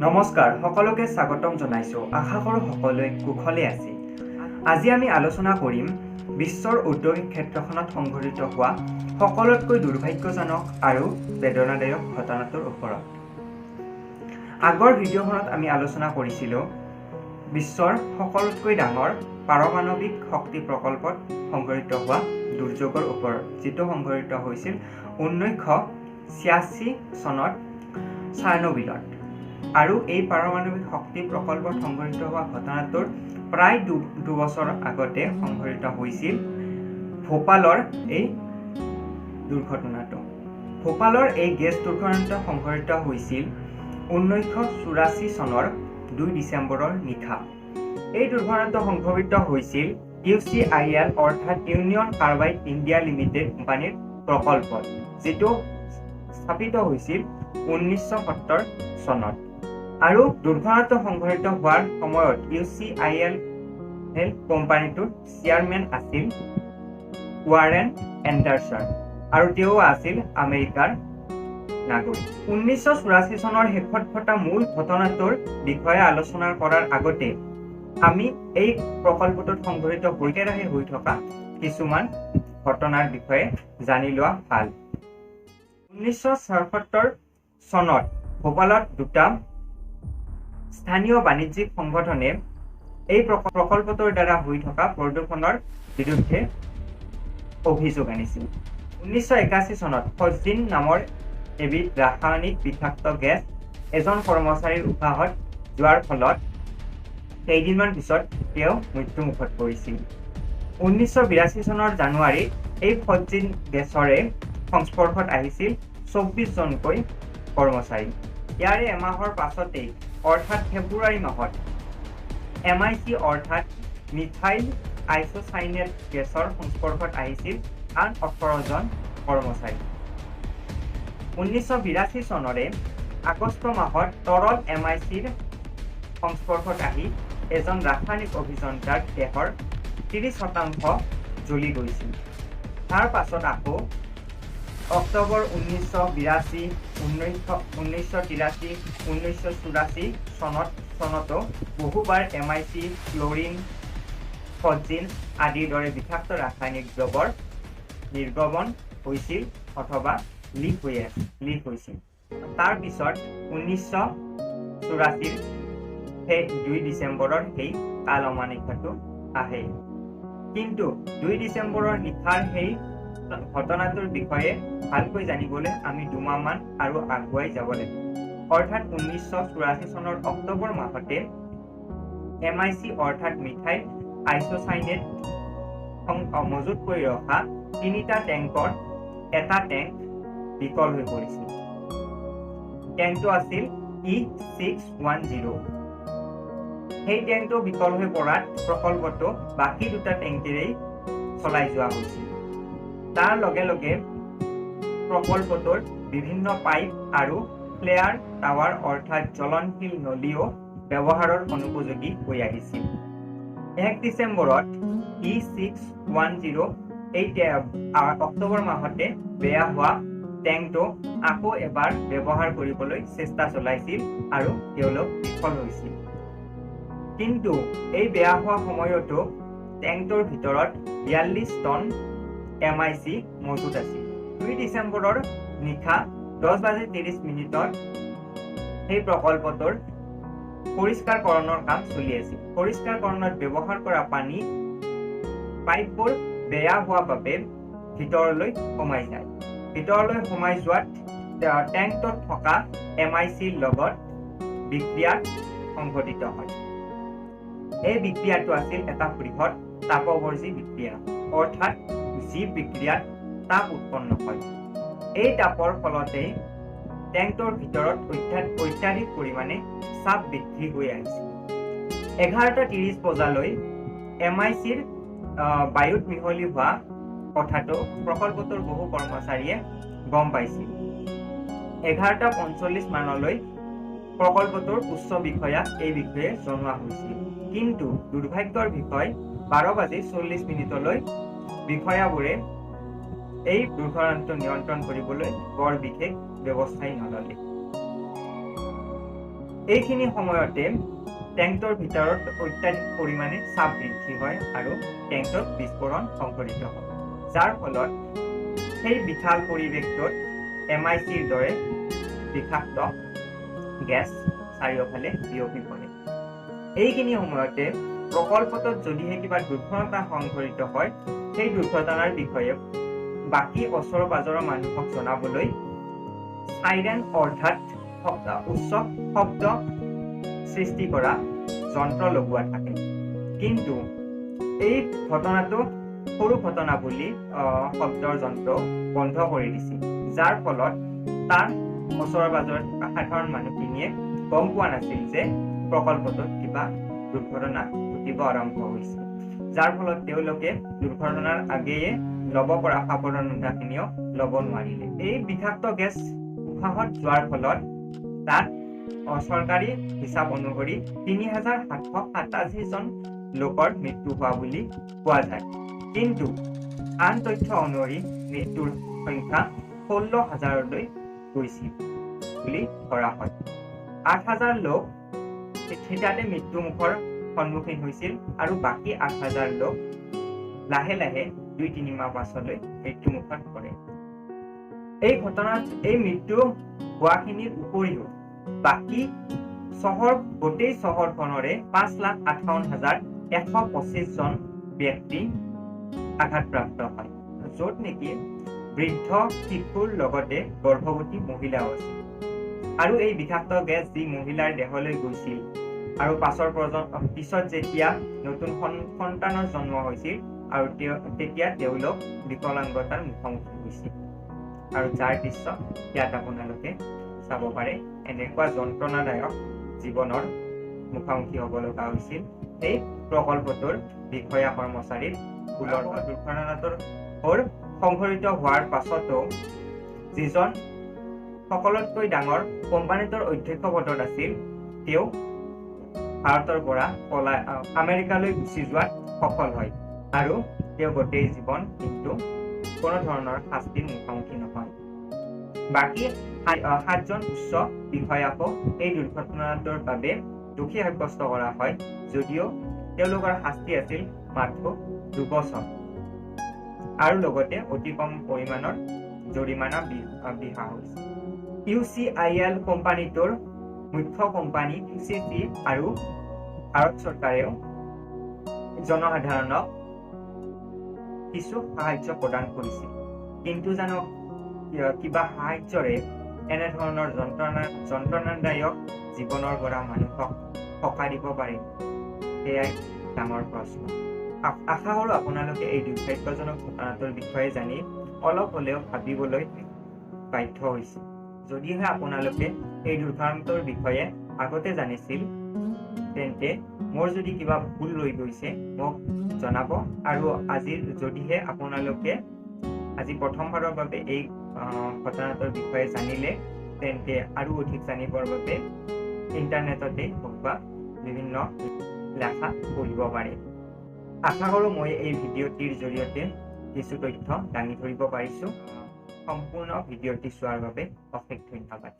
নমস্কাৰ সকলোকে স্বাগতম জনাইছো আশা কৰো সকলোৱে কুশলে আছে আজি আমি আলোচনা কৰিম বিশ্বৰ ঔদ্যোগিক ক্ষেত্ৰখনত সংঘটিত হোৱা সকলোতকৈ দুৰ্ভাগ্যজনক আৰু বেদনাদায়ক ঘটনাটোৰ ওপৰত আগৰ ভিডিঅ'খনত আমি আলোচনা কৰিছিলো বিশ্বৰ সকলোতকৈ ডাঙৰ পাৰমাণৱিক শক্তি প্ৰকল্পত সংঘটিত হোৱা দুৰ্যোগৰ ওপৰত যেটো সংঘটিত হৈছিল 1986 চনত চাৰ্নোবিলত আৰু এই পাৰমাণৱিক শক্তি প্ৰকল্পত সংঘটিত হোৱা ঘটনাটোৰ প্ৰায় দুবছৰ আগতে সংঘটিত হৈছিল ভোপালৰ এই দুৰ্ঘটনাটো ভোপালৰ এই গেছ দুৰ্ঘটনাটো সংঘটিত হৈছিল 1984 চনৰ 2 ডিচেম্বৰৰ নিশা এই দুৰ্ঘটনাটো সংঘটিত হৈছিল UCIL অৰ্থাৎ ইউনিয়ন কাৰ্বাইড ইণ্ডিয়া লিমিটেড কোম্পানীৰ প্ৰকল্পত যেটো স্থাপিত হৈছিল 1970 চনত আৰু দুৰ্ঘটনাটো সংঘটিত হোৱাৰ সময়ত UCIL কোম্পানীটোৰ চেয়াৰমেন আছিল ৱাৰেন এণ্ডাৰছন আৰু তেওঁ আছিল আমেৰিকাৰ নাগৰিক 1984 চনৰ শেষত ঘটা মূল ঘটনাটোৰ বিষয়ে আলোচনা কৰাৰ আগতে আমি এই প্ৰকল্পটোত সংঘটিত হৈ থকা কিছুমান ঘটনাৰ বিষয়ে জানি লোৱা ভাল 1976 চনত ভোপালত দুটা স্থানীয় বাণিজ্যিক সংগঠনে এই প্ৰকল্পটোৰ দ্বাৰা হৈ থকা প্ৰদূষণৰ বিৰুদ্ধে অভিযোগ আনিছিল 1981 চনত ফজিন নামৰ এবিধ ৰাসায়নিক বিষাক্ত গেছ এজন কৰ্মচাৰীৰ উশাহত যোৱাৰ ফলত কেইদিনমান পিছত তেওঁ মৃত্যুমুখত পৰিছিল 1982 চনৰ জানুৱাৰীত এই ফজিন গেছৰে সংস্পৰ্শত আহিছিল 24 জনকৈ কৰ্মচাৰী ইয়াৰে এমাহৰ পাছতেই অৰ্থাৎ ফেব্ৰুৱাৰী মাহত MIC অৰ্থাৎ মিথাইল আইসোসাইনেট গেছৰ সংস্পৰ্শত আহিছিল আন 18 জন কৰ্মচাৰী 1982 চনৰে আগষ্ট মাহত তৰল MICৰ সংস্পৰ্শত আহি এজন ৰাসায়নিক অভিযন্তাৰ দেহৰ 30% জ্বলি গৈছিল তাৰ পাছত আকৌ অক্টোবৰ 1982 1983 1984 চনতো বহুবাৰ MIC ক্লোৰিন ফজিন আদিৰ দৰে বিষাক্ত ৰাসায়নিক দ্ৰৱৰ নিৰ্গমন হৈছিল অথবা লিক হৈছিল তাৰ পিছত 1984 সেই 2 ডিচেম্বৰৰ সেই কাল অমানিকাটো আহে কিন্তু 2 ডিচেম্বৰৰ নিশাৰ সেই ঘটনাটোৰ বিষয়ে ভালকৈ জানিবলৈ আমি দুমাহমান আৰু আগুৱাই যাব লাগিব অৰ্থাৎ 1984 চনৰ অক্টোবৰ মাহতে MIC অৰ্থাৎ মিথাইল আইসোসাইনেট মজুত কৰি ৰখা 3টা টেংকৰ এটা টেংক বিকল হৈ পৰিছিল টেংকটো আছিল E610 সেই টেংকটো বিকল হৈ পৰাত প্ৰকল্পটো বাকি দুটা টেংকেৰেই চলাই যোৱা হৈছিল তাৰ লগে লগে প্ৰকল্পটোৰ বিভিন্ন পাইপ আৰু ফ্লেয়াৰ টাৱাৰ অৰ্থাৎ জ্বলনশীল নলীও ব্যৱহাৰৰ অনুপযোগী হৈ আহিছিল 1 ডিচেম্বৰত E610 এই অক্টোবৰ মাহতে বেয়া হোৱা টেংকটো আকৌ এবাৰ ব্যৱহাৰ কৰিবলৈ চেষ্টা চলাইছিল আৰু তেওঁলোক বিফল হৈছিল কিন্তু এই বেয়া হোৱা সময়তো টেংকটোৰ ভিতৰত 42 টন MIC মজুত আছিল 2 ডিচেম্বৰৰ নিশা 10:30 সেই প্ৰকল্পটোৰ পৰিষ্কাৰকৰণৰ কাম চলি আছিল পৰিষ্কাৰকৰণত ব্যৱহাৰ কৰা পানী পাইপবোৰ বেয়া হোৱা বাবে ভিতৰলৈ সোমাই যায় ভিতৰলৈ সোমাই যোৱাত টেংকটোত থকা MICৰ লগত বিক্ৰিয়া সংঘটিত হয় এই বিক্ৰিয়াটো আছিল এটা বৃহৎ তাপবৰ্জী বিক্ৰিয়া অৰ্থাৎ যি বিক্ৰিয়াত তাপ উৎপন্ন হয় এই তাপৰ ফলতে টেংকটোৰ ভিতৰত অত্যাধিক পৰিমাণে চাপ বৃদ্ধি হৈ আহিছিল 11:30 বজালৈ MICৰ বায়ুত মিহলি হোৱা কথাটো প্ৰকল্পটোৰ বহু কৰ্মচাৰীয়ে গম পাইছিল 11:45 মানলৈ প্ৰকল্পটোৰ উচ্চ বিষয়াক এই বিষয়ে জনোৱা হৈছিল কিন্তু দুৰ্ভাগ্যৰ বিষয় 12:40 বিষয়াবোৰে এই দুৰ্ঘটনাটো নিয়ন্ত্ৰণ কৰিবলৈ বৰ বিশেষ ব্যৱস্থাই নললে এইখিনি সময়তে টেংকটোৰ ভিতৰত অত্যাধিক পৰিমাণে চাপ বৃদ্ধি হয় আৰু টেংকটোত বিস্ফোৰণ সংঘটিত হয়, যাৰ ফলত সেই বিশাল পৰিৱেশটোত MICৰ দৰে বিষাক্ত গেছ চাৰিওফালে বিয়পি পৰে। এইখিনি সময়তে প্ৰকল্পটোত যদিহে কিবা দুৰ্ঘটনা সংঘটিত হয়, সেই দুৰ্ঘটনাৰ বিষয়ে বাকী ওচৰ পাজৰৰ মানুহক জনাবলৈ সাইৰেন অৰ্থাৎ উচ্চ শব্দ সৃষ্টি কৰা যন্ত্ৰ লগোৱা থাকে। কিন্তু এই ঘটনাটো সৰু ঘটনা বুলি শব্দৰ যন্ত্ৰ বন্ধ কৰি দিছিল, যাৰ ফলত তাৰ ওচৰৰ পাজৰত থকা সাধাৰণ মানুহখিনিয়ে গম পোৱা নাছিল যে প্ৰকল্পটোত কিবা দুৰ্ঘটনা ঘটিব আৰম্ভ হৈছে, যাৰ ফলত তেওঁলোকে দুৰ্ঘটনাৰ আগেয়ে ল'ব পৰা সাৱধানতাখিনিও ল'ব নোৱাৰিলে। এই বিষাক্ত গেছ উশাহত যোৱাৰ ফলত তাত চৰকাৰী হিচাপ অনুসৰি ৩,৭৮৭ জন লোকৰ মৃত্যু হোৱা বুলি কোৱা যায়। কিন্তু আন তথ্য অনুসৰি মৃত্যুৰ সংখ্যা ১৬,০০০লৈ গৈছিল বুলি ধৰা হয়। ৮,০০০ লোক থিতাতে মৃত্যুমুখৰ সন্মুখীন হৈছিল আৰু বাকী ৮,০০০ লোক লাহে লাহে ২-৩ মাহ পাছলৈ মৃত্যুমুখত পৰে। এই ঘটনাত এই মৃত্যু হোৱাখিনিৰ উপৰিও বাকী গোটেই চহৰখনৰে ৫,৫৮,১২৫ জন ব্যক্তি আঘাতপ্ৰাপ্ত হয়, য'ত নেকি বৃদ্ধ শিশুৰ লগতে গৰ্ভৱতী মহিলাও আছে। আৰু এই বিষাক্ত গেছ যি মহিলাৰ দেহলৈ গৈছিল আৰু পিছত যেতিয়া নতুন সন্তানৰ জন্ম হৈছিল আৰু তেতিয়া তেওঁলোক বিকলাংগতাৰ মুখামুখি হৈছিল। আৰু যাৰ দৃশ্য ইয়াত আপোনালোকে চাব পাৰে, এনেকুৱা যন্ত্ৰণাদায়ক জীৱনৰ মুখামুখি হ'ব লগা হৈছিল এই প্ৰকল্পটোৰ বিষয়া কৰ্মচাৰীৰ ভুলৰ। দুৰ্ঘটনাটোৰ সংঘটিত হোৱাৰ পাছতো যিজন সকলোতকৈ ডাঙৰ কোম্পানীটোৰ অধ্যক্ষ পদত আছিল, তেওঁ ভাৰতৰ পৰা আমেৰিকালৈ গুচি যোৱাত সফল হয় আৰু তেওঁ গোটেই জীৱন কিন্তু কোনো ধৰণৰ শাস্তিৰ মুখামুখি নহয়। বাকী ৭জন উচ্চ বিষয়াকো এই দুৰ্ঘটনাটোৰ বাবে দোষী সাব্যস্ত কৰা হয়, যদিও তেওঁলোকৰ শাস্তি আছিল মাত্ৰ ২ বছৰ আৰু লগতে অতি কম পৰিমাণৰ জৰিমনা বিহা হৈছিল। UCIL কোম্পানীটোৰ মুখ্য কোম্পানী UCC আৰু ভাৰত চৰকাৰেও জনসাধাৰণক কিছু সাহায্য প্ৰদান কৰিছিল, কিন্তু জানো কিবা সাহায্যৰে এনেধৰণৰ যন্ত্ৰণাদায়ক জীৱনৰ পৰা মানুহক সকাহ দিব পাৰে, সেয়াই ডাঙৰ প্ৰশ্ন। আশা কৰোঁ আপোনালোকে এই দুৰ্ভাগ্যজনক ঘটনাটোৰ বিষয়ে জানি অলপ হ'লেও ভাবিবলৈ বাধ্য হৈছিল। যদিহে আপোনালোকে এই দুৰ্ঘটনাটোৰ বিষয়ে আগতে জানিছিল, তেন্তে মোৰ যদি কিবা ভুল ৰৈ গৈছে মোক জনাব। আৰু যদিহে আপোনালোকে আজি প্ৰথমবাৰৰ বাবে এই ঘটনাটোৰ বিষয়ে জানিলে, তেন্তে আৰু অধিক জানিবৰ বাবে ইণ্টাৰনেটতে হওক বা বিভিন্ন লেখা পঢ়িব পাৰে। আশা কৰোঁ মই এই ভিডিঅ'টিৰ জৰিয়তে কিছু তথ্য দাঙি ধৰিব পাৰিছোঁ। সম্পূৰ্ণ ভিডিঅ'টি চোৱাৰ বাবে অশেষ ধন্যবাদ।